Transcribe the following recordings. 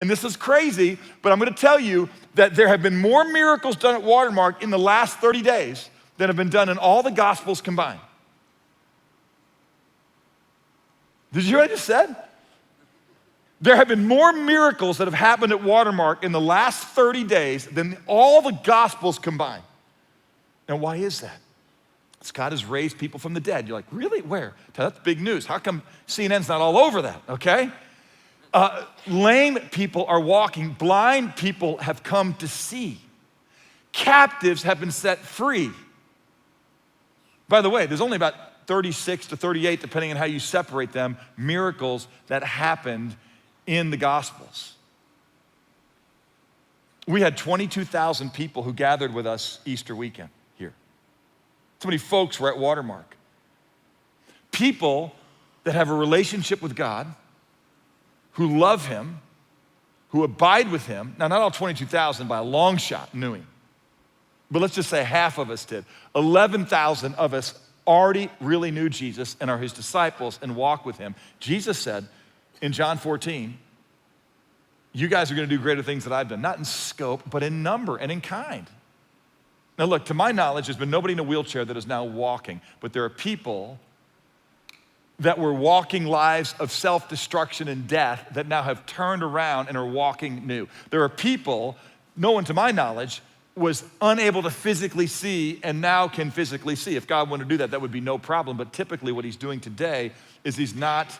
and this is crazy, but I'm gonna tell you that there have been more miracles done at Watermark in the last 30 days than have been done in all the Gospels combined. Did you hear what I just said? There have been more miracles that have happened at Watermark in the last 30 days than all the Gospels combined. Now, why is that? It's God has raised people from the dead. You're like, really? Where? That's big news. How come CNN's not all over that, okay? Lame people are walking. Blind people have come to see. Captives have been set free. By the way, there's only about 36 to 38, depending on how you separate them, miracles that happened in the Gospels. We had 22,000 people who gathered with us Easter weekend here. So many folks were at Watermark. People that have a relationship with God, who love him, who abide with him. Now, not all 22,000 by a long shot knew him, but let's just say half of us did. 11,000 of us already really knew Jesus and are his disciples and walk with him. Jesus said in John 14, you guys are gonna do greater things that I've done, not in scope, but in number and in kind. Now look, to my knowledge, there's been nobody in a wheelchair that is now walking, but there are people that were walking lives of self-destruction and death that now have turned around and are walking new. There are people, no one to my knowledge, was unable to physically see and now can physically see. If God wanted to do that, that would be no problem. But typically what he's doing today is he's not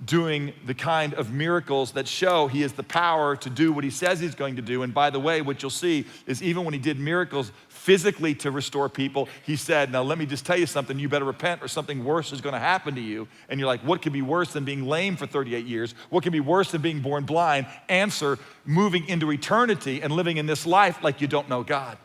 doing the kind of miracles that show he has the power to do what he says he's going to do. And by the way, what you'll see is even when he did miracles physically to restore people, he said, now let me just tell you something, you better repent or something worse is gonna happen to you. And you're like, what could be worse than being lame for 38 years? What could be worse than being born blind? Answer, moving into eternity and living in this life like you don't know God.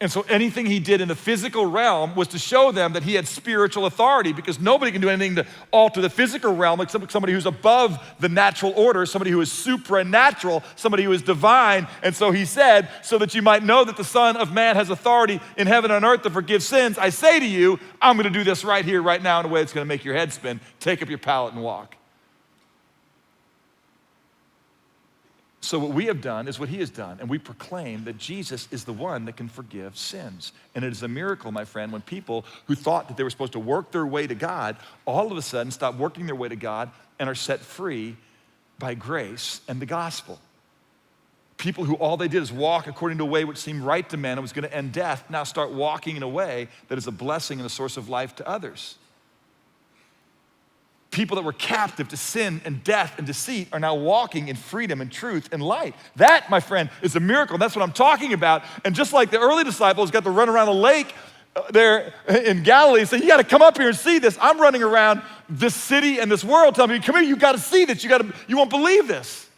And so anything he did in the physical realm was to show them that he had spiritual authority, because nobody can do anything to alter the physical realm except somebody who's above the natural order, somebody who is supernatural, somebody who is divine. And so he said, so that you might know that the Son of Man has authority in heaven and earth to forgive sins, I say to you, I'm gonna do this right here, right now in a way that's gonna make your head spin. Take up your pallet and walk. So what we have done is what he has done, and we proclaim that Jesus is the one that can forgive sins. And it is a miracle, my friend, when people who thought that they were supposed to work their way to God, all of a sudden stop working their way to God and are set free by grace and the gospel. People who all they did is walk according to a way which seemed right to man and was gonna end death, now start walking in a way that is a blessing and a source of life to others. People that were captive to sin and death and deceit are now walking in freedom and truth and light. That, my friend, is a miracle. That's what I'm talking about. And just like the early disciples got to run around the lake there in Galilee and say, you gotta come up here and see this. I'm running around this city and this world telling me, come here, you gotta see this. You won't believe this.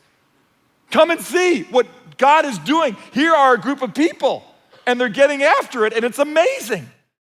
Come and see what God is doing. Here are a group of people and they're getting after it and it's amazing.